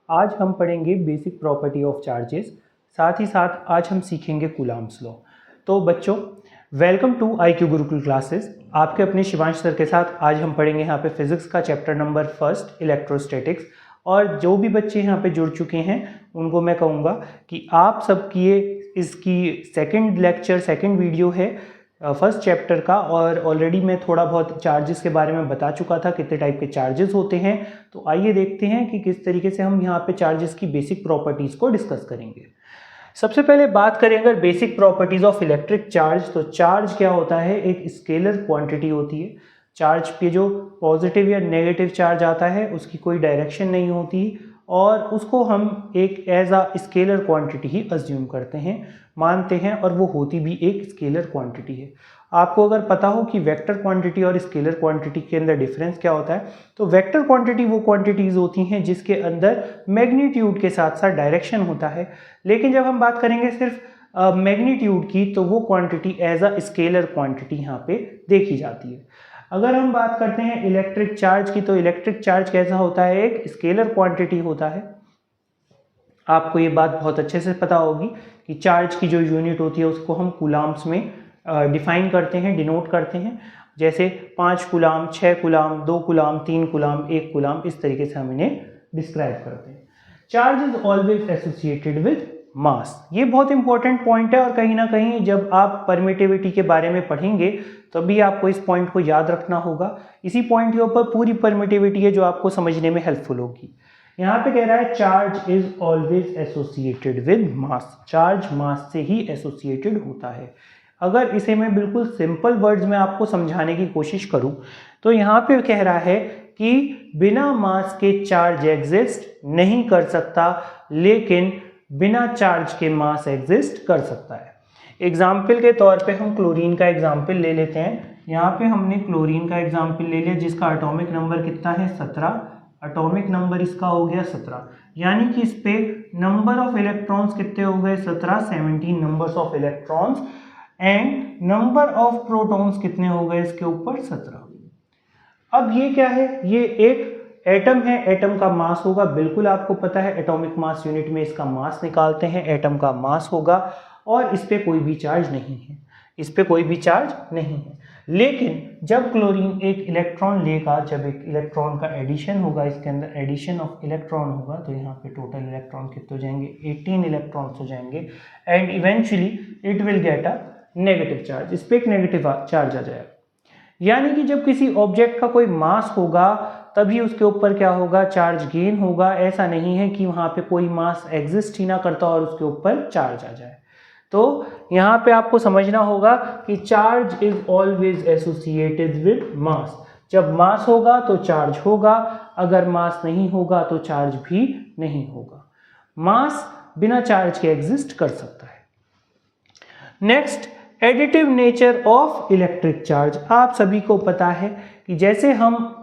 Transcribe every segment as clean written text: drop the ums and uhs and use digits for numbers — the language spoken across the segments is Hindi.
आज हम पढ़ेंगे बेसिक प्रॉपर्टी ऑफ चार्जेस, साथ ही साथ आज हम सीखेंगे कूलम्ब्स लॉ। तो बच्चों, welcome to IQ Gurukul classes. आपके अपने शिवांश सर के साथ आज हम पढ़ेंगे यहाँ पे फिजिक्स का चैप्टर नंबर 1 इलेक्ट्रोस्टैटिक्स। और जो भी बच्चे यहाँ पे जुड़ चुके हैं उनको मैं कहूँगा कि आप सबकी ये इसकी सेकंड वीडियो है फर्स्ट चैप्टर का, और ऑलरेडी मैं थोड़ा बहुत चार्जेस के बारे में बता चुका था, कितने टाइप के चार्जेस होते हैं। तो आइए देखते हैं कि किस तरीके से हम यहाँ पे चार्जेस की बेसिक प्रॉपर्टीज़ को डिस्कस करेंगे। सबसे पहले बात करें अगर basic properties of electric charge, तो चार्ज क्या होता है, एक स्केलर क्वांटिटी होती है। चार्ज पे जो पॉजिटिव या नेगेटिव चार्ज आता है उसकी कोई डायरेक्शन नहीं होती, और उसको हम एक एज अ स्केलर क्वांटिटी ही अज्यूम करते हैं, मानते हैं, और वो होती भी एक स्केलर क्वांटिटी है। आपको अगर पता हो कि वेक्टर क्वांटिटी और स्केलर क्वांटिटी के अंदर डिफरेंस क्या होता है, तो वेक्टर क्वांटिटी वो क्वांटिटीज़ होती हैं जिसके अंदर मैग्नीट्यूड के साथ साथ डायरेक्शन होता है। लेकिन जब हम बात करेंगे सिर्फ मैग्नीट्यूड की, तो वो quantity as a scalar quantity यहाँ पे देखी जाती है। अगर हम बात करते हैं इलेक्ट्रिक चार्ज की, तो इलेक्ट्रिक चार्ज कैसा होता है, एक स्केलर क्वांटिटी होता है। आपको ये बात बहुत अच्छे से पता होगी कि चार्ज की जो यूनिट होती है उसको हम कूलम्ब्स में डिफाइन करते हैं, डिनोट करते हैं। जैसे 5 coulomb, 6 coulomb, 2 coulomb, 3 coulomb, 1 coulomb, इस तरीके से हम इन्हें डिस्क्राइब करते हैं। Charge is always associated with मास। ये बहुत इंपॉर्टेंट पॉइंट है, और कहीं ना कहीं जब आप परमिटिविटी के बारे में पढ़ेंगे तभी आपको इस पॉइंट को याद रखना होगा। इसी पॉइंट के ऊपर पूरी परमिटिविटी है जो आपको समझने में हेल्पफुल होगी। यहाँ पे कह रहा है charge is always associated with mass. Charge mass से ही एसोसिएटेड होता है। अगर इसे मैं बिल्कुल सिंपल वर्ड्स में आपको समझाने की कोशिश करूं, तो यहाँ पे कह रहा है कि बिना मास के चार्ज एग्जिस्ट नहीं कर सकता, लेकिन बिना चार्ज के मास एग्जिस्ट कर सकता है। एग्जाम्पल के तौर पे हम क्लोरीन का एग्जाम्पल ले लेते हैं। यहाँ पे हमने क्लोरीन का एग्जाम्पल ले लिया जिसका एटॉमिक नंबर कितना है, 17। एटॉमिक नंबर इसका हो गया 17, यानी कि इस पे नंबर ऑफ इलेक्ट्रॉन्स कितने हो गए, 17, 17 numbers of electrons, and number of protons कितने हो गए इसके ऊपर, 17। अब ये क्या है, ये एक एटम है, एटम का मास होगा, बिल्कुल आपको पता है एटॉमिक मास यूनिट में इसका मास निकालते हैं, एटम का मास होगा, और इस पे कोई भी चार्ज नहीं है, इस पे कोई भी चार्ज नहीं है। लेकिन जब क्लोरीन एक इलेक्ट्रॉन लेगा, जब एक इलेक्ट्रॉन का एडिशन होगा, इसके अंदर एडिशन ऑफ इलेक्ट्रॉन होगा, तो यहाँ पे टोटल इलेक्ट्रॉन कितने हो जाएंगे, 18 इलेक्ट्रॉन्स हो जाएंगे, and eventually it will get a negative charge. इस पे एक नेगेटिव चार्ज आ जाएगा। यानी कि जब किसी ऑब्जेक्ट का कोई मास होगा तभी उसके ऊपर क्या होगा, चार्ज गेन होगा। ऐसा नहीं है कि वहां पे कोई मास एग्जिस्ट ही ना करता और उसके ऊपर चार्ज आ जाए। तो यहाँ पे आपको समझना होगा कि charge is always associated with मास। जब मास होगा तो चार्ज होगा, अगर मास नहीं होगा तो चार्ज भी नहीं होगा। मास बिना चार्ज के एग्जिस्ट कर सकता है। Next, additive nature of electric charge. आप सभी को पता है कि जैसे हम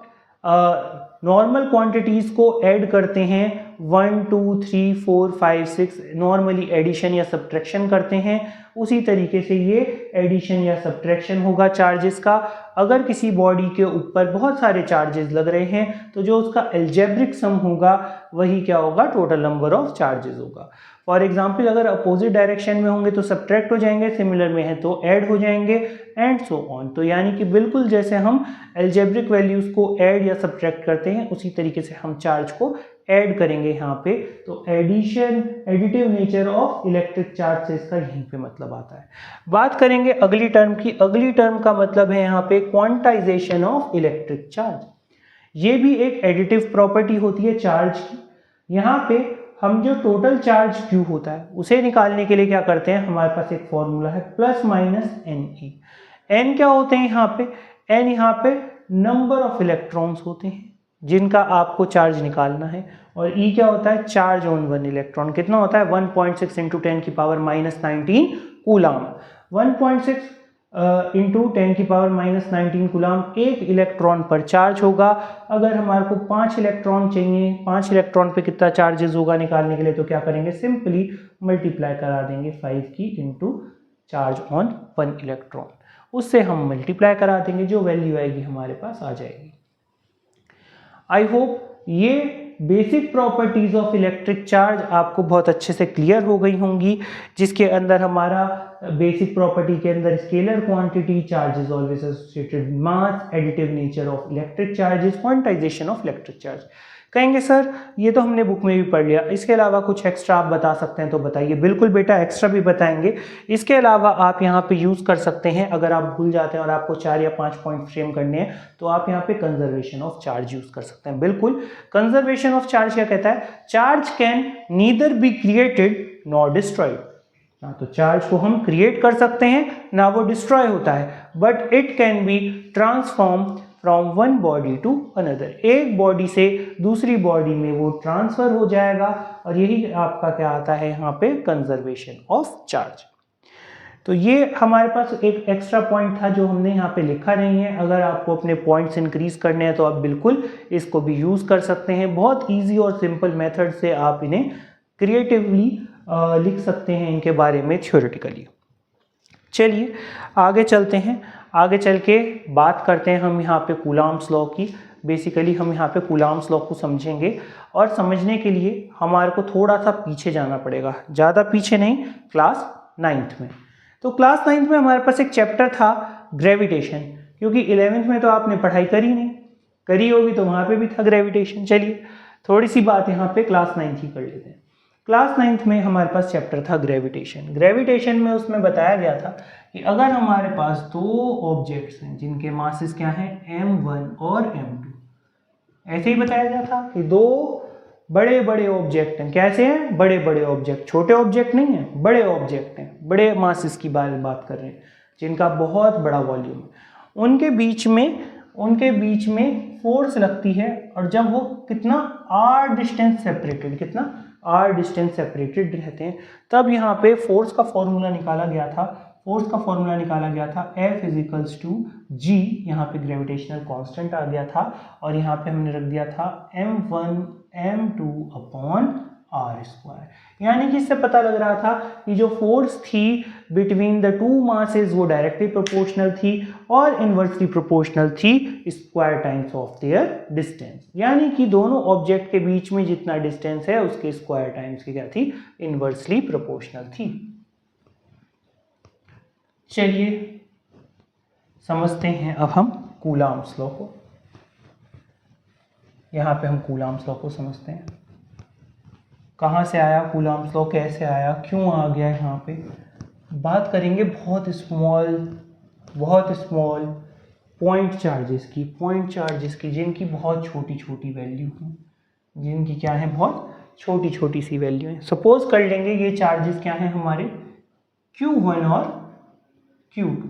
नॉर्मल क्वांटिटीज को ऐड करते हैं, 1 2 3 4 5 6 नॉर्मली एडिशन या सब्ट्रैक्शन करते हैं, उसी तरीके से ये एडिशन या सब्ट्रैक्शन होगा चार्जेस का। अगर किसी बॉडी के ऊपर बहुत सारे चार्जेस लग रहे हैं तो जो उसका एल्जेब्रिक सम होगा वही क्या होगा, टोटल नंबर ऑफ चार्जेस होगा। फॉर एग्जाम्पल, अगर अपोजिट डायरेक्शन में होंगे तो सब्ट्रैक्ट हो जाएंगे, सिमिलर में है तो ऐड हो जाएंगे, एंड सो ऑन। तो यानी कि बिल्कुल जैसे हम एल्जेब्रिक वैल्यूज को ऐड या सब्ट्रैक्ट करते हैं उसी तरीके से हम चार्ज को ऐड करेंगे यहाँ पे। तो addition, additive nature of electric charge से इसका यहीं पे मतलब आता है। बात करेंगे अगली टर्म की। अगली टर्म का मतलब है यहाँ पे क्वांटाइजेशन ऑफ इलेक्ट्रिक चार्ज। ये भी एक एडिटिव प्रॉपर्टी होती है चार्ज की। यहाँ पे हम जो टोटल चार्ज Q होता है उसे निकालने के लिए क्या करते हैं, हमारे पास एक फॉर्मूला है प्लस माइनस NE। N क्या होते हैं यहाँ पे, N यहाँ पे नंबर ऑफ इलेक्ट्रॉन्स होते हैं जिनका आपको चार्ज निकालना है, और E क्या होता है, चार्ज ऑन वन इलेक्ट्रॉन। कितना होता है, 1.6 इंटू 10 की पावर माइनस 19 कूलम। 1.6 इंटू 10 की पावर माइनस 19 कूलम एक इलेक्ट्रॉन पर चार्ज होगा। अगर हमारे को 5 इलेक्ट्रॉन चाहिए, 5 इलेक्ट्रॉन पे कितना चार्जेस होगा निकालने के लिए, तो क्या करेंगे, सिंपली मल्टीप्लाई करा देंगे 5 की इंटू चार्ज ऑन 1 इलेक्ट्रॉन, उससे हम मल्टीप्लाई करा देंगे, जो वैल्यू आएगी हमारे पास आ जाएगी। आई होप ये basic properties of electric charge आपको बहुत अच्छे से क्लियर हो गई होंगी, जिसके अंदर हमारा बेसिक प्रॉपर्टी के अंदर scalar quantity, charge is always associated with mass, additive nature of electric charges, quantization of electric charge. कहेंगे सर ये तो हमने बुक में भी पढ़ लिया, इसके अलावा कुछ एक्स्ट्रा आप बता सकते हैं तो बताइए। बिल्कुल बेटा, एक्स्ट्रा भी बताएंगे। इसके अलावा आप यहाँ पे यूज़ कर सकते हैं, अगर आप भूल जाते हैं और आपको 4 या 5 पॉइंट फ्रेम करने हैं तो आप यहाँ पे कंजर्वेशन ऑफ चार्ज यूज़ कर सकते हैं। बिल्कुल, कंजर्वेशन ऑफ चार्ज क्या कहता है? Charge can neither be created nor destroyed. ना तो चार्ज को हम क्रिएट कर सकते हैं ना वो डिस्ट्रॉय होता है, but it can be transform from one body to another. एक बॉडी से दूसरी बॉडी में वो ट्रांसफर हो जाएगा, और यही आपका क्या आता है यहाँ पे? Conservation of charge. तो ये हमारे पास एक एक्स्ट्रा पॉइंट था जो हमने यहाँ पे लिखा नहीं है। अगर आपको अपने पॉइंट्स इंक्रीज करने हैं तो आप बिल्कुल इसको भी यूज़ कर सकते हैं। बहुत ईजी और सिंपल मेथड से आप इन्हें क्रिएटिवली लिख सकते हैं, इनके बारे में थ्योरेटिकली। चलिए आगे चलते हैं। आगे चल के बात करते हैं हम यहाँ पे कूलॉम्स लॉ की। बेसिकली हम यहाँ पे कूलॉम्स लॉ को समझेंगे, और समझने के लिए हमारे को थोड़ा सा पीछे जाना पड़ेगा, ज़्यादा पीछे नहीं, क्लास 9th में। तो क्लास 9th में हमारे पास एक चैप्टर था ग्रेविटेशन, क्योंकि 11th में तो आपने पढ़ाई करी नहीं, करी होगी तो वहाँ पे भी था ग्रेविटेशन। चलिए थोड़ी सी बात यहाँ पे क्लास 9th ही कर लेते हैं। क्लास 9th में हमारे पास चैप्टर था ग्रेविटेशन। ग्रेविटेशन में उसमें बताया गया था कि अगर हमारे पास दो ऑब्जेक्ट्स हैं जिनके मासेस क्या हैं? m1 और m2। ऐसे ही बताया गया था कि दो बड़े बड़े ऑब्जेक्ट हैं। कैसे हैं? बड़े बड़े ऑब्जेक्ट, छोटे ऑब्जेक्ट नहीं हैं, बड़े ऑब्जेक्ट हैं, बड़े मासेस की बात कर रहे हैं, जिनका बहुत बड़ा वॉल्यूम है। उनके बीच में फोर्स लगती है, और जब वो कितना r डिस्टेंस सेपरेटेड, कितना r डिस्टेंस सेपरेटेड रहते हैं, तब यहाँ पे फोर्स का फॉर्मूला निकाला गया था। F इजिकल्स टू G, यहाँ पे ग्रेविटेशनल कांस्टेंट आ गया था, और यहाँ पे हमने रख दिया था m1 m2 अपॉन r²। यानी कि इससे पता लग रहा था कि जो फोर्स थी बिटवीन द टू मासेस वो डायरेक्टली प्रोपोर्शनल थी और इनवर्सली प्रोपोर्शनल थी square times of their distance. यानी कि दोनों ऑब्जेक्ट के बीच में जितना डिस्टेंस है उसके स्क्वायर टाइम्स की क्या थी? इनवर्सली प्रोपोर्शनल थी। चलिए समझते हैं अब हम कूलॉम्स लॉ को। यहाँ पे हम कूलॉम्स लॉ को समझते हैं। कहाँ से आया कूलॉम्स लॉ, कैसे आया, क्यों आ गया, यहाँ पे बात करेंगे बहुत स्मॉल पॉइंट चार्जेस की, जिनकी बहुत छोटी छोटी वैल्यू है, जिनकी क्या है? बहुत छोटी छोटी सी वैल्यू है। सपोज कर लेंगे ये चार्जेस क्या हैं हमारे? Q1 और Q2।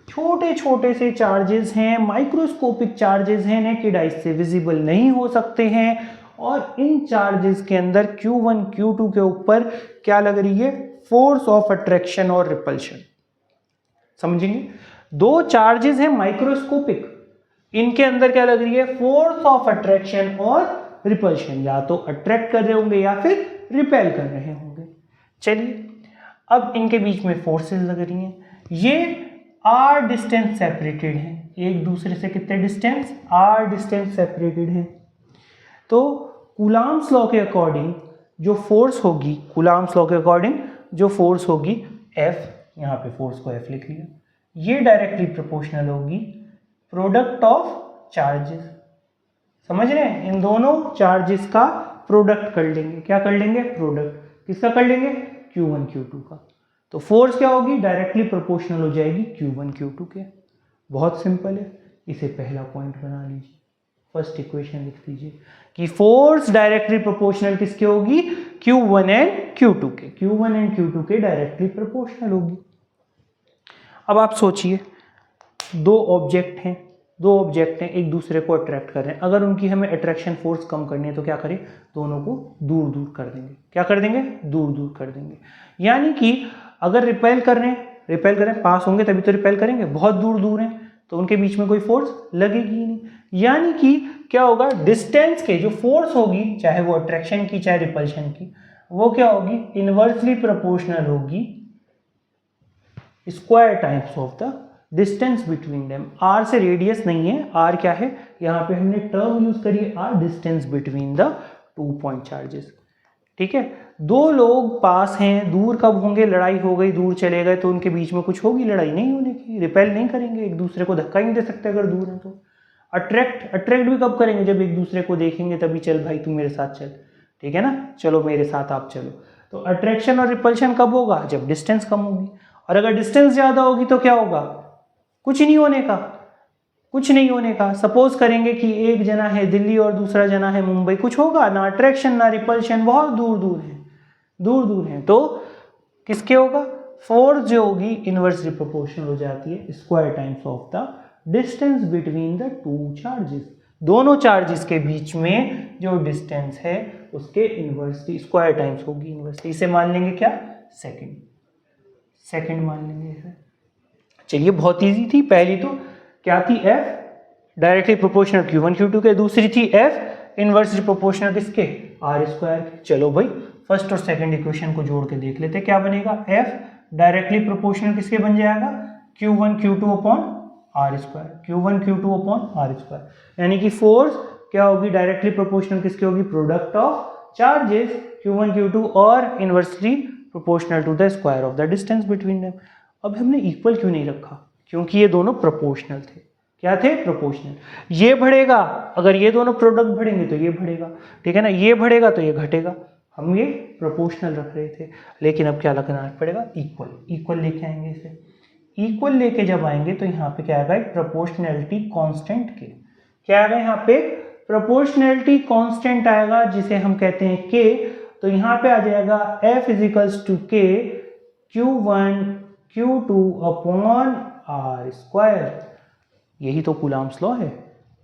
छोटे छोटे से चार्जेस हैं, माइक्रोस्कोपिक चार्जेस हैं, नेकेड आई से विजिबल नहीं हो सकते हैं, और इन चार्जेस के अंदर Q1 Q2 के ऊपर क्या लग रही है? फोर्स ऑफ अट्रैक्शन और रिपल्शन। समझेंगे? दो चार्जेस हैं माइक्रोस्कोपिक, इनके अंदर क्या लग रही है? फोर्स ऑफ अट्रैक्शन और रिपल्शन। या तो अट्रैक्ट कर रहे होंगे या फिर रिपेल कर रहे होंगे। चलिए अब इनके बीच में फोर्सेस लग रही हैं। ये r डिस्टेंस सेपरेटेड हैं, एक दूसरे से कितने डिस्टेंस? r डिस्टेंस सेपरेटेड हैं। तो कूलॉम्स लॉ के अकॉर्डिंग जो फोर्स होगी F, यहाँ पे फोर्स को F लिख लिया, ये डायरेक्टली प्रोपोर्शनल होगी प्रोडक्ट ऑफ चार्जेस। समझ रहे हैं? इन दोनों चार्जेस का प्रोडक्ट कर लेंगे। क्या कर लेंगे? प्रोडक्ट किसका कर लेंगे? Q1 Q2 का। तो फोर्स क्या होगी? डायरेक्टली प्रोपोर्शनल हो जाएगी Q1 Q2 के। बहुत सिंपल है, इसे पहला पॉइंट बना लीजिए, फर्स्ट इक्वेशन लिख दीजिए कि फोर्स डायरेक्टली प्रोपोर्शनल किसके होगी? Q1 एंड Q2 के। Q1 एंड Q2 के डायरेक्टली प्रोपोर्शनल होगी। अब आप सोचिए, दो ऑब्जेक्ट हैं, एक दूसरे को अट्रैक्ट कर रहे हैं। अगर उनकी हमें अट्रैक्शन फोर्स कम करनी है तो क्या करें? दोनों को दूर दूर कर देंगे। क्या कर देंगे? दूर दूर कर देंगे। यानी कि अगर रिपेल कर रहे हैं, पास होंगे तभी तो रिपेल करेंगे, बहुत दूर दूर हैं तो उनके बीच में कोई फोर्स लगेगी ही नहीं। यानी कि क्या होगा? डिस्टेंस के जो फोर्स होगी, चाहे वो अट्रैक्शन की चाहे रिपल्शन की, वो क्या होगी? इनवर्सली प्रोपोर्शनल होगी square times of the distance between them. r से रेडियस नहीं है, r क्या है? यहाँ पे हमने टर्म यूज करी है r, distance between the 2 point charges. ठीक है, दो लोग पास हैं, दूर कब होंगे, लड़ाई हो गई, दूर चले गए तो उनके बीच में कुछ होगी, लड़ाई नहीं होने की, रिपेल नहीं करेंगे, एक दूसरे को धक्का ही नहीं दे सकते अगर दूर हैं तो। अट्रैक्ट भी कब करेंगे, जब एक दूसरे को देखेंगे तभी, चल भाई तू मेरे साथ चल, ठीक है ना, चलो मेरे साथ आप चलो। तो अट्रैक्शन और रिपल्शन कब होगा, जब डिस्टेंस कम होगी, और अगर डिस्टेंस ज़्यादा होगी तो क्या होगा, कुछ नहीं होने का, कुछ नहीं होने का। सपोज करेंगे कि एक जना है दिल्ली और दूसरा जना है मुंबई, कुछ होगा ना, अट्रैक्शन ना रिपल्शन, बहुत दूर दूर है, दूर दूर है, तो किसके होगा, फोर्स जो होगी इनवर्सली प्रोपोर्शनल हो जाती है square times of the distance between the two charges. दोनों चार्जेस के बीच में जो डिस्टेंस है उसके इनवर्सली स्क्वायर टाइम्स होगी इनवर्सली। इसे मान लेंगे क्या, सेकंड मान लेंगे इसे। चलिए बहुत इजी थी, पहली तो क्या थी, F directly proportional Q1 Q2 के, दूसरी थी F इनवर्सली प्रोपोर्शनल किसके, R स्क्वायर के। चलो भाई फर्स्ट और सेकंड इक्वेशन को जोड़ के देख लेते, क्या बनेगा, F डायरेक्टली प्रोपोर्शनल किसके बन जाएगा, Q1 Q2 upon R square, Q1 Q2 upon R square, यानी कि फोर्स क्या होगी, डायरेक्टली प्रोपोर्शनल किसकी होगी, product of charges Q1 Q2 और inversely proportional to the square of the distance between them. अब हमने इक्वल क्यों नहीं रखा, क्योंकि ये दोनों प्रोपोर्शनल थे, क्या थे, प्रोपोर्शनल। ये बढ़ेगा, अगर ये दोनों प्रोडक्ट बढ़ेंगे तो ये बढ़ेगा, ठीक है ना, ये बढ़ेगा तो ये घटेगा, हम ये प्रोपोर्शनल रख रहे थे, लेकिन अब क्या लगाना पड़ेगा, इक्वल। इक्वल लेके आएंगे इसे, इक्वल लेके जब आएंगे तो यहाँ पे क्या आएगा, एक प्रोपोर्शनैलिटी कांस्टेंट के, क्या आएगा यहाँ पे, प्रोपोर्शनैलिटी कांस्टेंट आएगा जिसे हम कहते हैं के। तो यहाँ पे आ जाएगा F इजिकल्स टू के Q1 Q2 upon R square, यही तो कूलम्ब्स लॉ है,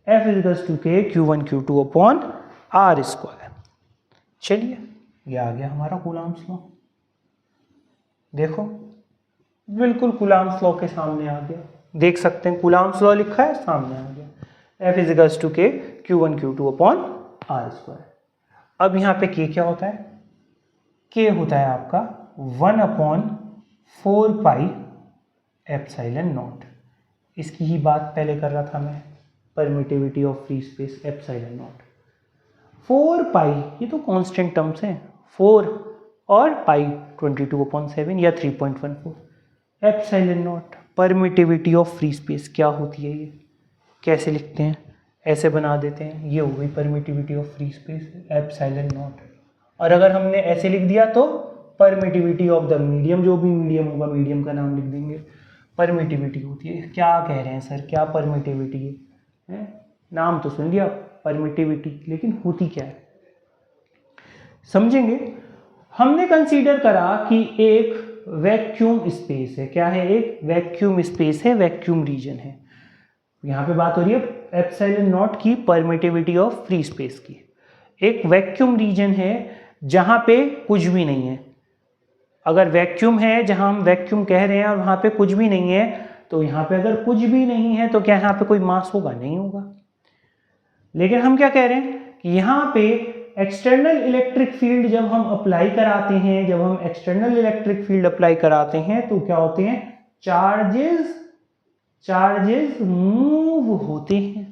F इजिकल्स टू के Q1 Q2 upon R square. चलिए ये आ गया हमारा कूलम्ब्स लॉ, देखो बिल्कुल कूलम्ब्स लॉ के सामने आ गया, देख सकते हैं कूलम्ब्स लॉ लिखा है, सामने आ गया, F इजिकल्स टू के Q1 Q2 upon R square. अब यहाँ पे K क्या होता है, K होता है आपका 1/4 पाई एप्सिलॉन नॉट, इसकी ही बात पहले कर रहा था मैं, permittivity of free space epsilon not. 4 पाई ये तो कांस्टेंट टर्म्स हैं, 4 और पाई 22/7 या 3.14, epsilon not permittivity of free space क्या होती है, ये कैसे लिखते हैं, ऐसे बना देते हैं, ये हो गई permittivity of free space epsilon not. और अगर हमने ऐसे लिख दिया तो परमिटिविटी ऑफ द मीडियम, जो भी मीडियम होगा मीडियम का नाम लिख देंगे, परमिटिविटी होती है। क्या कह रहे हैं सर, क्या परमिटिविटी है, नाम तो सुन लिया परमिटिविटी, लेकिन होती क्या है समझेंगे। हमने कंसीडर करा कि एक वैक्यूम स्पेस है, क्या है, एक वैक्यूम स्पेस है, वैक्यूम रीजन है, यहाँ पे बात हो रही है एप्सिलॉन नॉट की परमिटिविटी ऑफ फ्री स्पेस की। एक वैक्यूम रीजन है जहाँ पे कुछ भी नहीं है, अगर वैक्यूम है जहाँ हम वैक्यूम कह रहे हैं और वहाँ पे कुछ भी नहीं है, तो यहाँ पे अगर कुछ भी नहीं है तो क्या यहाँ पे कोई मास होगा, नहीं होगा। लेकिन हम क्या कह रहे हैं कि यहाँ पे एक्सटर्नल इलेक्ट्रिक फील्ड जब हम अप्लाई कराते हैं, जब हम एक्सटर्नल इलेक्ट्रिक फील्ड अप्लाई कराते हैं तो क्या होते हैं, चार्जेस मूव होते हैं,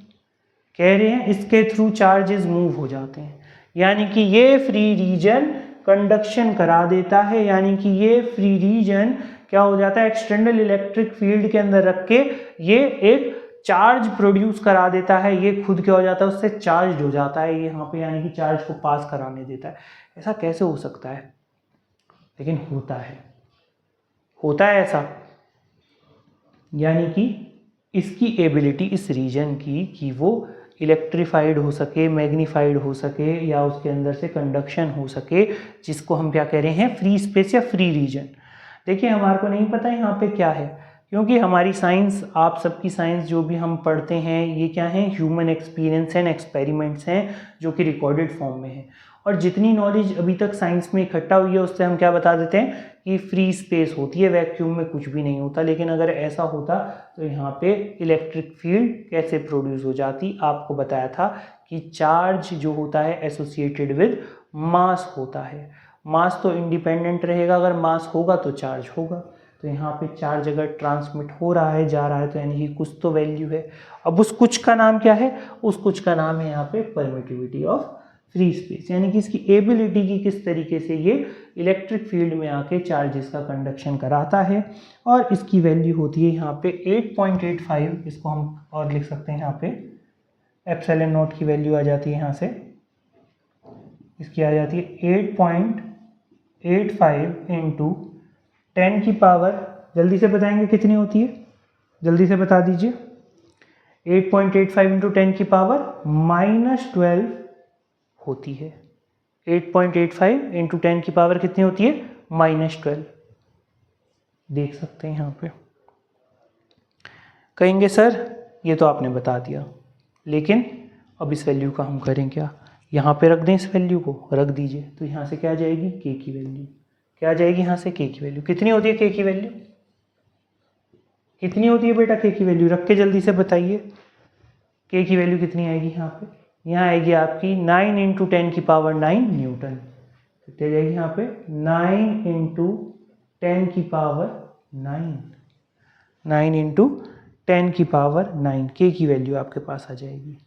कह रहे हैं इसके थ्रू चार्जेस मूव हो जाते हैं, यानी कि ये फ्री रीजन कंडक्शन करा देता है, यानी कि ये फ्री रीजन क्या हो जाता है, एक्सटर्नल इलेक्ट्रिक फील्ड के अंदर रख के ये एक चार्ज प्रोड्यूस करा देता है, ये खुद क्या हो जाता है, उससे चार्ज हो जाता है यहाँ पे, यानी कि चार्ज को पास कराने देता है। ऐसा कैसे हो सकता है, लेकिन होता है ऐसा, यानी कि इसकी एबिलिटी इस रीजन की कि वो इलेक्ट्रीफाइड हो सके, मैग्नीफाइड हो सके, या उसके अंदर से कंडक्शन हो सके, जिसको हम क्या कह रहे हैं, फ्री स्पेस या फ्री रीजन। देखिए हमारे को नहीं पता यहाँ पे क्या है, क्योंकि हमारी साइंस, आप सबकी साइंस जो भी हम पढ़ते हैं, ये क्या है, ह्यूमन एक्सपीरियंस एंड एक्सपेरिमेंट्स हैं जो कि रिकॉर्डेड फॉर्म में है, और जितनी नॉलेज अभी तक साइंस में इकट्ठा हुई है उससे हम क्या बता देते हैं कि फ्री स्पेस होती है, वैक्यूम में कुछ भी नहीं होता। लेकिन अगर ऐसा होता तो यहाँ पे इलेक्ट्रिक फील्ड कैसे प्रोड्यूस हो जाती, आपको बताया था कि चार्ज जो होता है एसोसिएटेड विद मास होता है, मास तो इंडिपेंडेंट रहेगा, अगर मास होगा तो चार्ज होगा, तो यहाँ पे चार्ज अगर ट्रांसमिट हो रहा है, जा रहा है, तो यानी कि कुछ तो वैल्यू है। अब उस कुछ का नाम क्या है, उस कुछ का नाम है यहाँ पे परमिटिविटी ऑफ फ्री स्पेस, यानी कि इसकी एबिलिटी की किस तरीके से ये इलेक्ट्रिक फील्ड में आके चार्जेस का कंडक्शन कराता है। और इसकी वैल्यू होती है यहाँ पे 8.85, इसको हम और लिख सकते हैं यहाँ पे एप्सिलॉन नॉट की वैल्यू आ जाती है यहाँ से, इसकी आ जाती है 8.85 इंटू 10 की पावर, जल्दी से बताएंगे कितनी होती है, जल्दी से बता दीजिए। 8.85 इंटू 10 की पावर -12 होती है। 8.85 इंटू 10 की पावर कितनी होती है, -12। देख सकते हैं यहाँ पे। कहेंगे सर ये तो आपने बता दिया, लेकिन अब इस वैल्यू का हम करें क्या, यहाँ पे रख दें, इस वैल्यू को रख दीजिए, तो यहाँ से क्या आ जाएगी, के की वैल्यू। क्या आ जाएगी यहाँ से, के की वैल्यू। कितनी होती है के की वैल्यू, कितनी होती है बेटा के की वैल्यू, रख के जल्दी से बताइए। के की वैल्यू कितनी आएगी यहाँ पे, यहाँ आएगी आपकी 9 इंटू 10 की पावर 9 न्यूटन। कितनी जाएगी यहाँ पे, 9 इंटू 10 की पावर 9, 9 इंटू 10 की पावर 9 के की वैल्यू आपके पास आ जाएगी।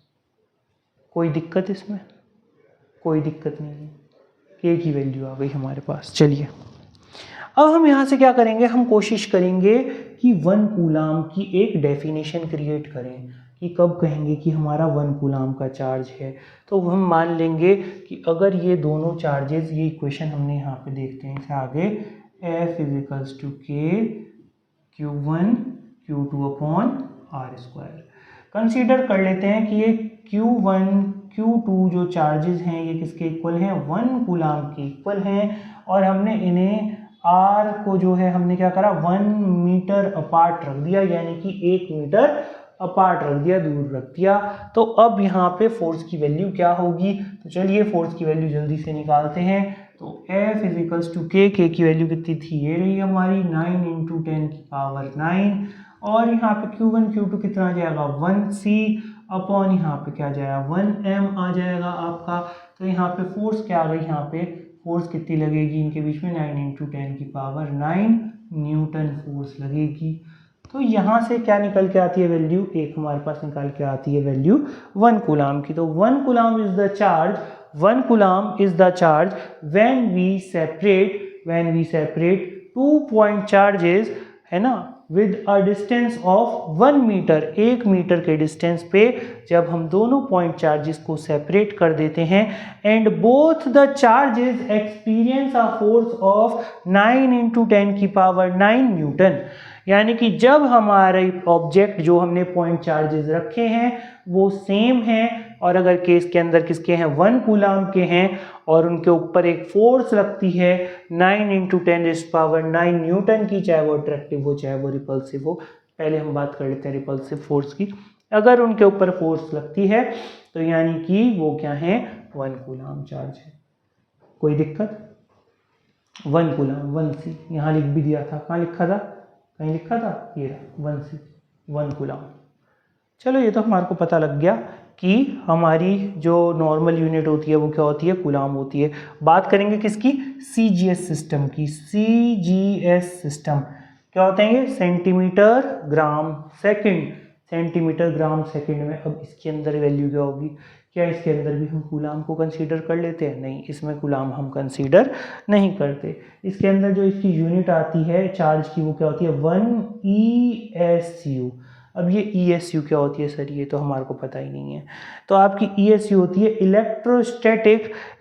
कोई दिक्कत इसमें, कोई दिक्कत नहीं है, के की वैल्यू आ गई हमारे पास। चलिए अब हम यहाँ से क्या करेंगे, हम कोशिश करेंगे कि 1 कूलाम की एक डेफिनेशन क्रिएट करें कि कब कहेंगे कि हमारा 1 कूलाम का चार्ज है। तो हम मान लेंगे कि अगर ये दोनों चार्जेस, ये इक्वेशन हमने यहाँ पे देखते हैं इसे आगे, F इजिकल्स टू के Q1 Q2 upon R²। Consider कर लेते हैं कि ये Q1 Q2 जो चार्जेस हैं ये किसके इक्वल हैं, 1 कूलाम के इक्वल हैं, और हमने इन्हें R को जो है हमने क्या करा, 1 मीटर अपार्ट रख दिया, यानी कि 1 मीटर अपार्ट रख दिया, दूर रख दिया। तो अब यहाँ पे फोर्स की वैल्यू क्या होगी, तो चलिए फोर्स की वैल्यू जल्दी से निकालते हैं। तो F इजिकल्स टू के की वैल्यू कितनी थी, ये रही हमारी 9 इंटू 10 की पावर 9, और यहाँ पे Q1 Q2 कितना आ जाएगा, 1C अपॉन यहाँ पे क्या जाएगा, 1M आ जाएगा आपका। तो यहाँ पे फोर्स क्या आ गई, यहाँ पे फोर्स कितनी लगेगी इनके बीच में, 9 इंटू 10 की पावर 9 न्यूटन फोर्स लगेगी। तो यहाँ से क्या निकल के आती है वैल्यू, एक हमारे पास निकाल के आती है वैल्यू 1 कूलाम की। तो 1 coulomb is the charge, 1 coulomb is the charge when we separate 2 point charges, है ना, with a distance of 1 metre, 1 metre के डिस्टेंस पे जब हम दोनों पॉइंट चार्जेस को सेपरेट कर देते हैं, and both the charges experience a force of 9 into 10 की पावर 9 न्यूटन। यानी कि जब हमारे ऑब्जेक्ट जो हमने पॉइंट चार्जेस रखे हैं वो सेम हैं, और अगर केस के अंदर किसके हैं, 1 कूलाम के हैं, और उनके ऊपर एक फोर्स लगती है 9 इंटू 10⁻⁹ न्यूटन की, चाहे वो अट्रैक्टिव हो चाहे वो रिपल्सिव हो। पहले हम बात कर लेते हैं रिपल्सिव फोर्स की। अगर उनके ऊपर फोर्स लगती है तो यानी कि वो क्या है, 1 कूलाम चार्ज है। कोई दिक्कत, 1 कूलाम 1C यहाँ लिख भी दिया था, कहाँ लिखा था, कहीं लिखा था, ये 1C 1 कूलाम। चलो ये तो हमारे को पता लग गया कि हमारी जो नॉर्मल यूनिट होती है वो क्या होती है, कूलाम होती है। बात करेंगे किसकी, CGS सिस्टम की। CGS सिस्टम क्या होते हैं, ये centimetre gram second, centimetre gram second में। अब इसके अंदर वैल्यू क्या होगी, क्या इसके अंदर भी हम कूलाम को कंसीडर कर लेते हैं, नहीं, इसमें कूलाम हम कंसीडर नहीं करते। इसके अंदर जो इसकी यूनिट आती है चार्ज की वो क्या होती है, 1 ESU। अब ये ESU क्या होती है सर, ये तो हमारे को पता ही नहीं है। तो आपकी ESU होती है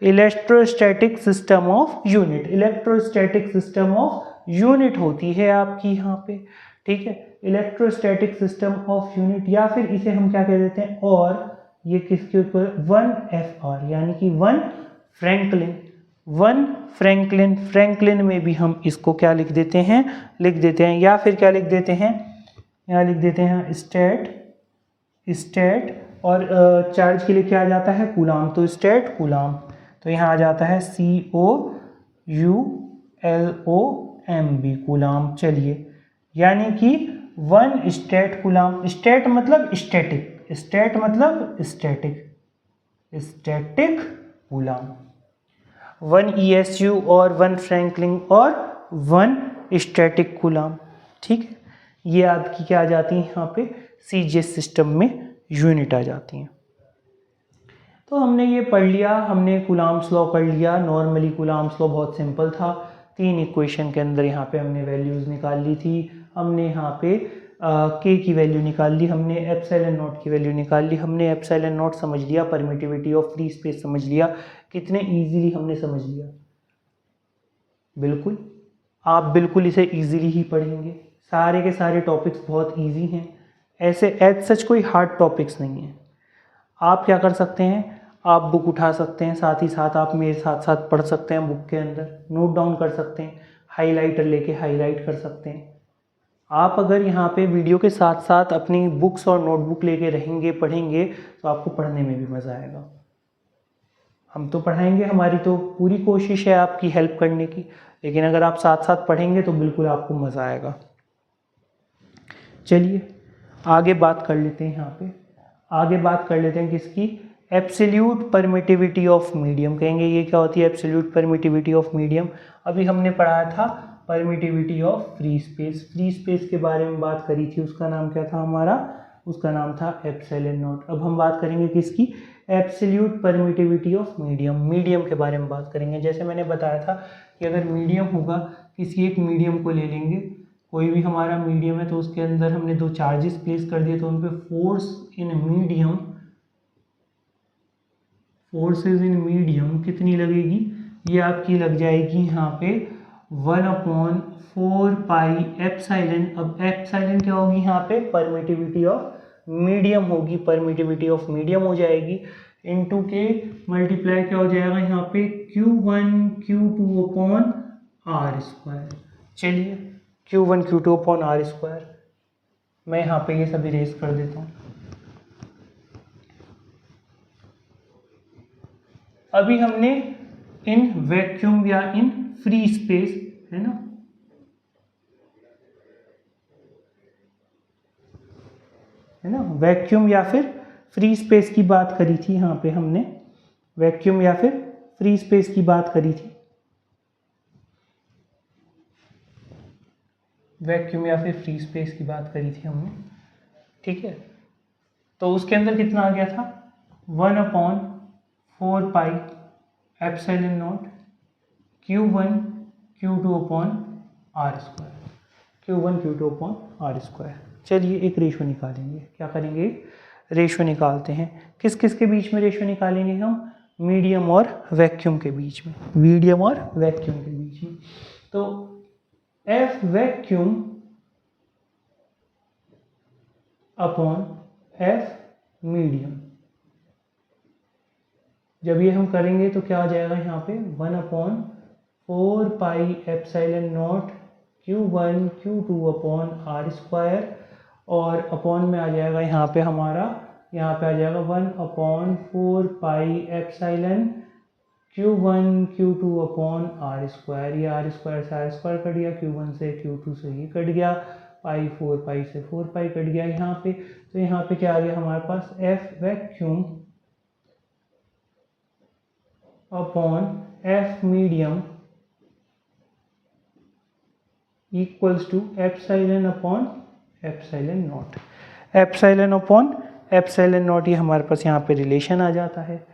electrostatic system of unit, electrostatic system of unit होती है आपकी यहाँ पे, ठीक है, इलेक्ट्रोस्टैटिक सिस्टम ऑफ यूनिट, या फिर इसे हम क्या कह देते हैं, और ये किसके ऊपर, 1 FR, यानी कि 1 फ्रैंकलिन, 1 फ्रैंकलिन। फ्रैंकलिन में भी हम इसको क्या लिख देते हैं, या फिर क्या लिख देते हैं, यहाँ लिख देते हैं स्टेट, और चार्ज के लिए क्या आ जाता है, कूलाम, तो स्टेट कूलाम, तो यहाँ आ जाता है COULOMB कूलाम। चलिए, यानी कि 1 स्टेट कूलाम, स्टेट मतलब स्टैटिक, स्टैटिक कूलाम, 1 ESU और 1 फ्रैंकलिन और 1 स्टैटिक कूलाम, ठीक है। ये आपकी क्या आ जाती है यहाँ पे CGS सिस्टम में यूनिट आ जाती हैं। तो हमने ये पढ़ लिया, हमने कूलम्ब्स लॉ पढ़ लिया। नॉर्मली कूलम्ब्स लॉ बहुत सिंपल था, 3 इक्वेशन के अंदर यहाँ पे हमने वैल्यूज़ निकाल ली थी। हमने यहाँ पे के की वैल्यू निकाल ली, हमने एप्सिलॉन नॉट की वैल्यू निकाल ली, हमने एप्सिलॉन नॉट समझ लिया, परमिटिविटी ऑफ फ्री स्पेस समझ लिया। कितने ईजीली हमने समझ लिया, बिल्कुल आप बिल्कुल इसे ईजीली ही पढ़ेंगे। सारे के सारे टॉपिक्स बहुत ईजी हैं, ऐसे एज सच कोई हार्ड टॉपिक्स नहीं है। आप क्या कर सकते हैं, आप बुक उठा सकते हैं, साथ ही साथ आप मेरे साथ साथ पढ़ सकते हैं, बुक के अंदर नोट डाउन कर सकते हैं, हाइलाइटर लेके हाईलाइट कर सकते हैं। आप अगर यहाँ पे वीडियो के साथ साथ अपनी बुक्स और नोटबुक लेके रहेंगे, पढ़ेंगे, तो आपको पढ़ने में भी मज़ा आएगा। हम तो पढ़ाएंगे, हमारी तो पूरी कोशिश है आपकी हेल्प करने की, लेकिन अगर आप साथ साथ पढ़ेंगे तो बिल्कुल आपको मज़ा आएगा। चलिए आगे बात कर लेते हैं, यहाँ पे आगे बात कर लेते हैं किसकी, एब्सोल्यूट परमिटिविटी ऑफ मीडियम। कहेंगे ये क्या होती है एब्सोल्यूट परमिटिविटी ऑफ मीडियम। अभी हमने पढ़ा था permittivity of free space. Free space के बारे में बात करी थी, उसका नाम क्या था हमारा, उसका नाम था एप्सिलॉन नॉट। अब हम बात करेंगे किसकी, absolute permittivity of medium. Medium के बारे में बात करेंगे। जैसे मैंने बताया था कि अगर मीडियम होगा, किसी एक मीडियम को ले लेंगे, कोई भी हमारा मीडियम है, तो उसके अंदर हमने 2 चार्जेस प्लेस कर दिए, तो उन पर फोर्सेज इन मीडियम कितनी लगेगी, ये आपकी लग जाएगी यहाँ पे 1/4 पाई एप्सिलॉन। अब एप्सिलॉन क्या होगी यहाँ पे, परमिटिविटी ऑफ मीडियम होगी, परमिटिविटी ऑफ मीडियम हो जाएगी, इनटू के मल्टीप्लाई क्या हो जाएगा यहाँ पे Q1 Q2 upon R square. चलिए Q1 Q2 upon R square, मैं यहाँ पे ये सब इरेज कर देता हूँ। अभी हमने इन वैक्यूम या इन फ्री स्पेस, है ना, वैक्यूम या फिर फ्री स्पेस की बात करी थी। यहाँ पे हमने वैक्यूम या फिर फ्री स्पेस की बात करी थी, वैक्यूम या फिर फ्री स्पेस की बात करी थी हमने, ठीक है। तो उसके अंदर कितना आ गया था, 1/4 pi epsilon naught Q1 Q2 upon R square, Q1 Q2 upon R square. चलिए एक रेशो निकालेंगे, क्या करेंगे, रेशो निकालते हैं। किस किस के बीच में रेशो निकालेंगे हम, मीडियम और वैक्यूम के बीच में, मीडियम और वैक्यूम के बीच में। तो F vacuum upon F medium, जब ये हम करेंगे तो क्या आ जाएगा यहाँ पे 1/4 pi epsilon naught Q1 Q2 upon R square, और अपॉन में आ जाएगा यहाँ पे हमारा, यहाँ पे आ जाएगा 1/4 pi epsilon Q1 Q2 upon R square. ये आर स्क्वायर से आर स्क्वायर कट गया, Q1 से Q2 से ये कट गया, पाई 4 पाई से 4 पाई कट गया यहाँ पे। तो यहाँ पे क्या आ गया हमारे पास, F vacuum upon F medium equals to epsilon upon epsilon naught. Epsilon upon epsilon naught, ये हमारे पास यहाँ पे रिलेशन आ जाता है।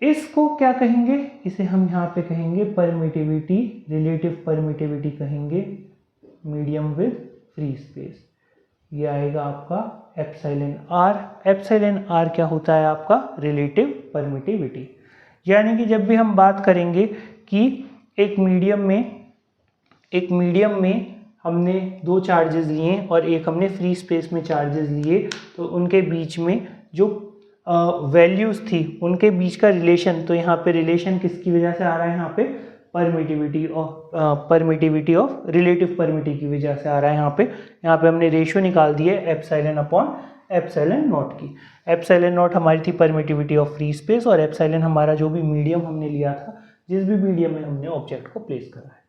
इसको क्या कहेंगे, इसे हम यहाँ पे कहेंगे परमिटिविटी, रिलेटिव परमिटिविटी कहेंगे, मीडियम विद फ्री स्पेस। ये आएगा आपका एप्सिलॉन आर। एप्सिलॉन आर क्या होता है आपका, रिलेटिव परमिटिविटी। यानी कि जब भी हम बात करेंगे कि एक मीडियम में हमने 2 चार्जेस लिए और एक हमने फ्री स्पेस में चार्जेस लिए, तो उनके बीच में जो वैल्यूज़ थी उनके बीच का रिलेशन, तो यहाँ पे रिलेशन किसकी वजह से आ रहा है, यहाँ पे परमिटिविटी ऑफ रिलेटिव परमिटिविटी की वजह से आ रहा है। यहाँ पे हमने रेशियो निकाल दी है एप्सिलॉन अपॉन एप्सिलॉन नॉट की। एप्सिलॉन नॉट हमारी थी परमिटिविटी ऑफ फ्री स्पेस, और एप्सिलॉन हमारा जो भी मीडियम हमने लिया था, जिस भी मीडियम में हमने ऑब्जेक्ट को प्लेस करा है।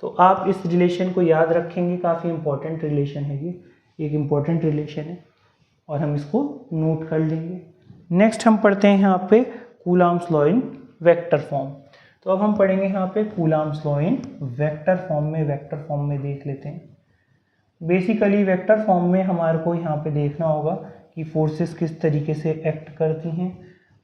तो आप इस रिलेशन को याद रखेंगे, काफ़ी इंपॉर्टेंट रिलेशन है ये, एक इम्पॉर्टेंट रिलेशन है, और हम इसको नोट कर लेंगे। नेक्स्ट हम पढ़ते हैं यहाँ पे Coulomb's law in vector form. तो अब हम पढ़ेंगे यहाँ पे Coulomb's law in vector form में देख लेते हैं। बेसिकली वेक्टर फॉर्म में हमारे को यहाँ पे देखना होगा कि फोर्सेस किस तरीके से एक्ट करती हैं,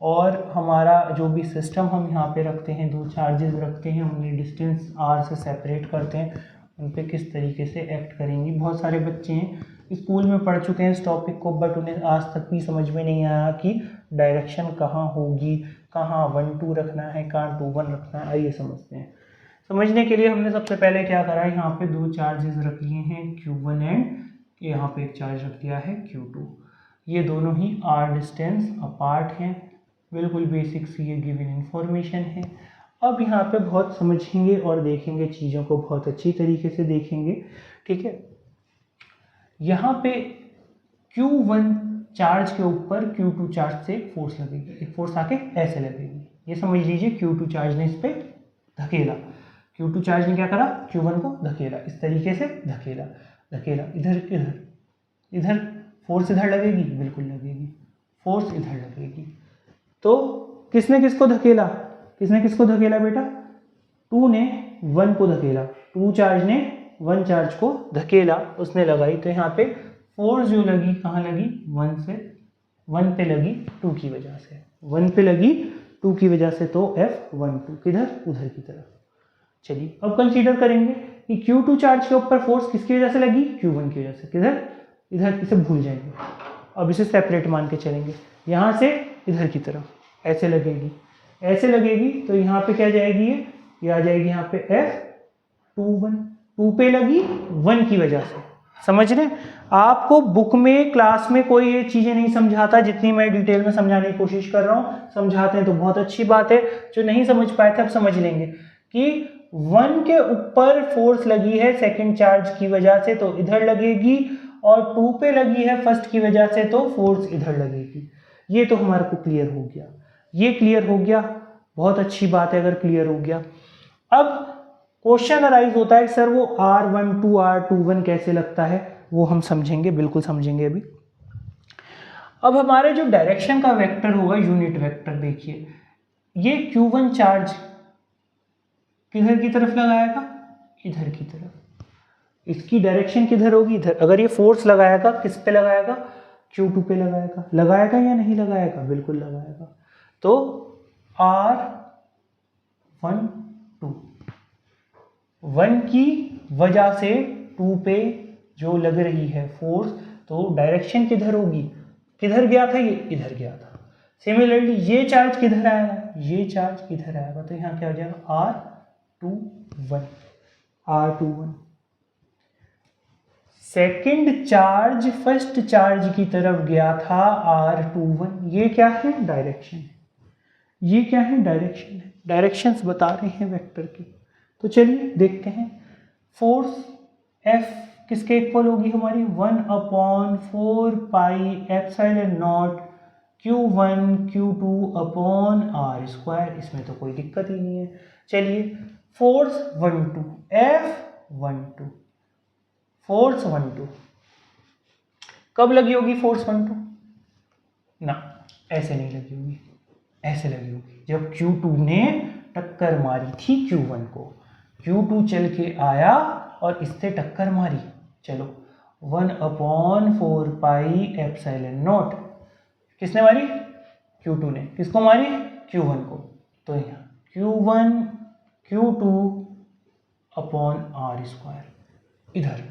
और हमारा जो भी सिस्टम हम यहाँ पे रखते हैं, दो चार्जेस रखते हैं, उन्हें डिस्टेंस r से सेपरेट करते हैं, उन पे किस तरीके से एक्ट करेंगी। बहुत सारे बच्चे हैं स्कूल में पढ़ चुके हैं इस टॉपिक को, बट उन्हें आज तक भी समझ में नहीं आया कि डायरेक्शन कहाँ होगी, कहाँ 1 2 रखना है, कहाँ 2 1 रखना है। आइए समझते हैं। समझने के लिए हमने सबसे पहले क्या करा, यहाँ पे दो चार्जेस रख लिए हैं Q1 एंड यहाँ पे एक चार्ज रख दिया है Q2। ये दोनों ही r डिस्टेंस अपार्ट हैं, बिल्कुल बेसिक सी ये गिवन इंफॉर्मेशन है। अब यहाँ पे बहुत समझेंगे और देखेंगे, चीज़ों को बहुत अच्छी तरीके से देखेंगे, ठीक है। यहाँ पे Q1 चार्ज के ऊपर Q2 चार्ज से एक फोर्स लगेगी, एक फोर्स आके ऐसे लगेगी, ये समझ लीजिए Q2 चार्ज ने इस पर धकेला, Q2 चार्ज ने क्या करा, Q1 को धकेला, इस तरीके से धकेला धकेला, इधर इधर इधर फोर्स इधर लगेगी, बिल्कुल लगेगी, फोर्स इधर लगेगी। तो किसने किसको धकेला, किसने किसको धकेला बेटा, 2 ने 1 को धकेला, 2 चार्ज ने 1 चार्ज को धकेला, उसने लगाई। तो यहाँ पे फोर्स जो लगी कहाँ लगी, 1 पे लगी 2 की वजह से, 1 पे लगी 2 की वजह से, तो F12 किधर, उधर की तरफ। चलिए अब कंसीडर करेंगे कि Q2 चार्ज के ऊपर फोर्स किसकी वजह से लगी, Q1 की वजह से, किधर, इधर, इसे भूल जाएंगे। अब इसे सेपरेट मान के चलेंगे, यहाँ से इधर की तरफ ऐसे लगेगी, ऐसे लगेगी, तो यहाँ पे क्या जाएगी, ये आ जाएगी यहाँ पे F21, 2 पे लगी 1 की वजह से। समझ रहे, आपको बुक में क्लास में कोई ये चीज़ें नहीं समझाता जितनी मैं डिटेल में समझाने की कोशिश कर रहा हूँ। समझाते हैं तो बहुत अच्छी बात है, जो नहीं समझ पाए थे अब समझ लेंगे कि 1 के ऊपर फोर्स लगी है सेकंड चार्ज की वजह से, तो इधर लगेगी, और 2 पे लगी है फर्स्ट की वजह से, तो फोर्स इधर लगेगी। ये तो हमारे को क्लियर हो गया, ये क्लियर हो गया, बहुत अच्छी बात है अगर क्लियर हो गया। अब क्वेश्चन अराइज होता है सर वो R12 R21 कैसे लगता है, वो हम समझेंगे, बिल्कुल समझेंगे अभी। अब हमारे जो डायरेक्शन का वेक्टर होगा, यूनिट वेक्टर, देखिए ये Q1 चार्ज किधर की तरफ लगाएगा, इधर की तरफ, इसकी डायरेक्शन किधर होगी, इधर। अगर ये फोर्स लगाएगा किस पे लगाएगा, Q2 पे लगाएगा, लगाएगा या नहीं लगाएगा, बिल्कुल लगाएगा। तो R12 1 की वजह से 2 पे जो लग रही है फोर्स, तो डायरेक्शन किधर होगी, किधर गया था, ये इधर गया था। सिमिलरली ये चार्ज किधर आएगा, ये चार्ज इधर आएगा, तो यहाँ क्या हो जाएगा R21। Second charge first charge की तरफ गया था R21, ये क्या है, डायरेक्शन है, ये क्या है, डायरेक्शन है, डायरेक्शंस बता रहे हैं वेक्टर की। तो चलिए देखते हैं, फोर्स F किसके इक्वल होगी हमारी, 1/4 pi epsilon naught Q1 Q2 upon R²। इसमें तो कोई दिक्कत ही नहीं है। चलिए फोर्स 12 F12, फोर्स 12 कब लगी होगी, फोर्स 12 ना ऐसे नहीं लगी होगी, ऐसे लगी होगी जब Q2 ने टक्कर मारी थी Q1 को, Q2 चल के आया और इससे टक्कर मारी। चलो 1/4 पाई एप्सिलॉन नॉट किसने मारी, Q2 ने, किसको मारी, Q1 को। तो यहाँ Q1 Q2 अपॉन R², इधर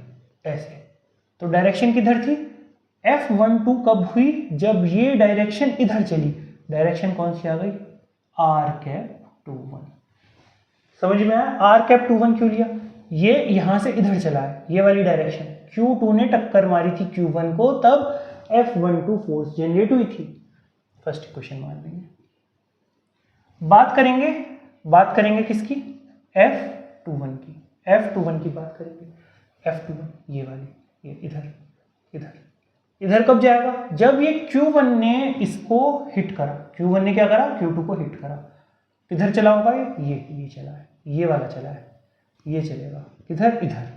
ऐसे। तो डायरेक्शन किधर थी, F12 कब हुई, जब ये डायरेक्शन इधर चली। डायरेक्शन कौन सी आ गई, R⁻21। समझ में आया, R⁻21 क्यों लिया, ये यहां से इधर चला है, ये वाली डायरेक्शन, Q2 ने टक्कर मारी थी Q1 को, तब F12 फोर्स जनरेट हुई थी। फर्स्ट इक्वेशन मान लेंगे। बात करेंगे किसकी, F21 की, F21 की बात करेंगे। F21 ये वाली, ये इधर इधर इधर कब जाएगा, जब ये Q1 ने इसको हिट करा, Q1 ने क्या करा, Q2 को हिट करा। किधर चला होगा, ये चला है, ये वाला चला है, ये चलेगा किधर, इधर।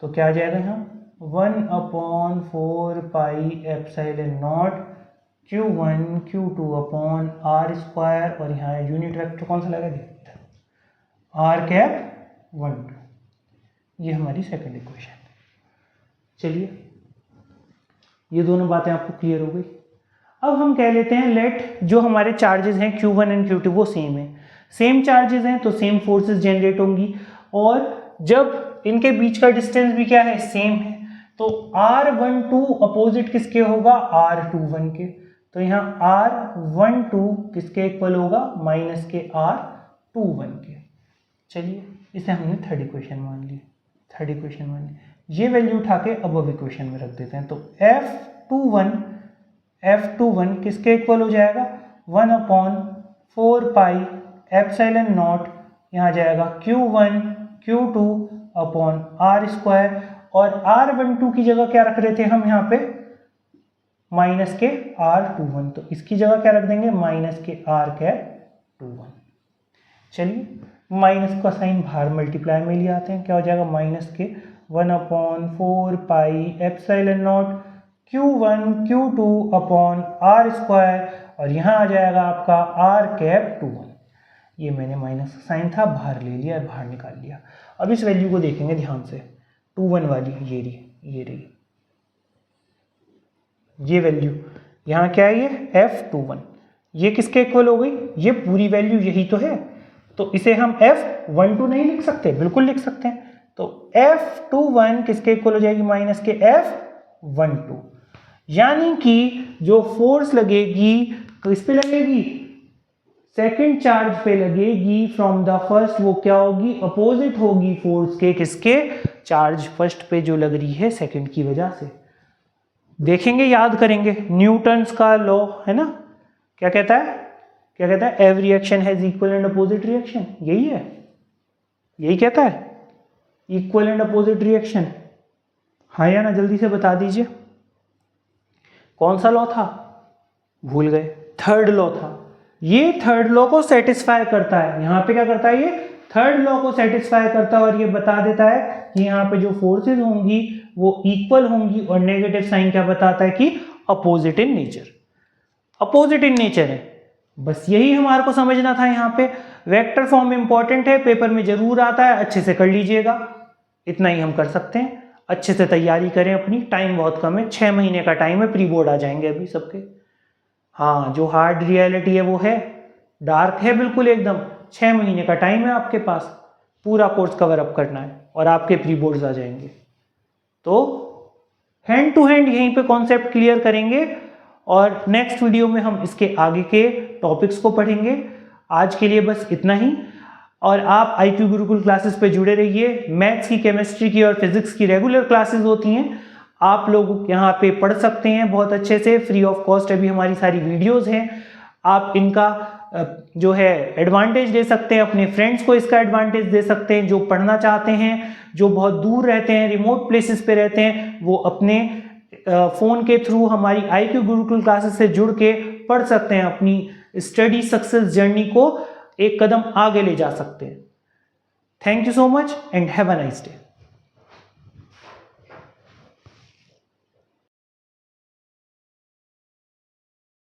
तो क्या आ जाएगा यहाँ 1/4 pi epsilon naught Q1 Q2 upon R², और यहाँ यूनिट वेक्टर कौन सा लगेगा, R⁻12। ये हमारी सेकंड इक्वेशन। चलिए ये दोनों बातें आपको क्लियर हो गई। अब हम कह लेते हैं लेट जो हमारे चार्जेस हैं Q1 एंड Q2 वो सेम है, सेम चार्जेस हैं तो सेम फोर्सेस जनरेट होंगी, और जब इनके बीच का डिस्टेंस भी क्या है, सेम है, तो R12 अपोजिट किसके होगा, R21 के। तो यहाँ R12 किसके इक्वल होगा, माइनस के R21 के। चलिए इसे हमने थर्ड इक्वेशन मान ली, थर्ड इक्वेशन मान ली। ये वैल्यू उठा के अब इक्वेशन में रख देते हैं। तो F21 किसके इक्वल हो जाएगा, 1/4 पाई एप्सिलॉन नॉट, यहाँ जाएगा Q1 Q2 upon R square, और R12 की जगह क्या रख रहे थे हम यहाँ पे, माइनस के R21, तो इसकी जगह क्या रख देंगे, माइनस के R21। चलिए माइनस का साइन बाहर मल्टीप्लाई में ले आते हैं, क्या हो जाएगा, माइनस के 1/4 pi epsilon naught Q1 Q2 upon R square, और यहाँ आ जाएगा आपका R21। ये मैंने माइनस का साइन था बाहर ले लिया, बाहर निकाल लिया। अब इस वैल्यू को देखेंगे ध्यान से, 21 वाली, ये रही ये वैल्यू, यहाँ क्या है, ये F21, ये किसके इक्वल हो गई, ये पूरी वैल्यू यही तो है, तो इसे हम F12 नहीं लिख सकते, बिल्कुल लिख सकते हैं। तो F21 किसके इक्वल हो जाएगी, माइनस के F12, यानी कि जो फोर्स लगेगी किस पे लगेगी, सेकेंड चार्ज पे लगेगी फ्रॉम द फर्स्ट, वो क्या होगी, अपोजिट होगी फोर्स के, किसके, चार्ज फर्स्ट पे जो लग रही है सेकेंड की वजह से। देखेंगे, याद करेंगे, न्यूटन्स का लॉ है ना, क्या कहता है, क्या कहता है, every reaction has equal and opposite reaction, यही है, यही कहता है, इक्वल एंड अपोजिट रिएक्शन, हाँ या ना, जल्दी से बता दीजिए कौन सा लॉ था, भूल गए, थर्ड लॉ था। ये थर्ड लॉ को सेटिस्फाई करता है, यहाँ पे क्या करता है, ये थर्ड लॉ को सेटिस्फाई करता है, और ये बता देता है कि यहाँ पे जो फोर्सेस होंगी वो इक्वल होंगी, और नेगेटिव साइन क्या बताता है कि opposite in nature, opposite in nature है। बस यही हमारे को समझना था। यहाँ पे वेक्टर फॉर्म इंपॉर्टेंट है, पेपर में जरूर आता है, अच्छे से कर लीजिएगा, इतना ही हम कर सकते हैं। अच्छे से तैयारी करें अपनी, टाइम बहुत कम है, 6 महीने का टाइम है, प्री बोर्ड आ जाएंगे अभी सबके। हाँ, जो हार्ड रियलिटी है वो है, डार्क है बिल्कुल एकदम, 6 महीने का टाइम है आपके पास, पूरा कोर्स कवर अप करना है और आपके प्री बोर्ड्स आ जाएंगे। तो हैंड टू हैंड यहीं पे कॉन्सेप्ट क्लियर करेंगे, और नेक्स्ट वीडियो में हम इसके आगे के टॉपिक्स को पढ़ेंगे। आज के लिए बस इतना ही, और आप IQ गुरुकुल क्लासेस पे जुड़े रहिए। मैथ्स की, केमिस्ट्री की और फिजिक्स की रेगुलर क्लासेस होती हैं, आप लोग यहाँ पे पढ़ सकते हैं बहुत अच्छे से, फ्री ऑफ कॉस्ट अभी हमारी सारी वीडियोस हैं। आप इनका जो है एडवांटेज ले सकते हैं, अपने फ्रेंड्स को इसका एडवांटेज दे सकते हैं, जो पढ़ना चाहते हैं, जो बहुत दूर रहते हैं, रिमोट प्लेसेस पे रहते हैं, वो अपने फ़ोन के थ्रू हमारी IQ गुरुकुल क्लासेस से जुड़ के पढ़ सकते हैं, अपनी स्टडी सक्सेस जर्नी को एक कदम आगे ले जा सकते हैं। Thank you so much and have a nice day.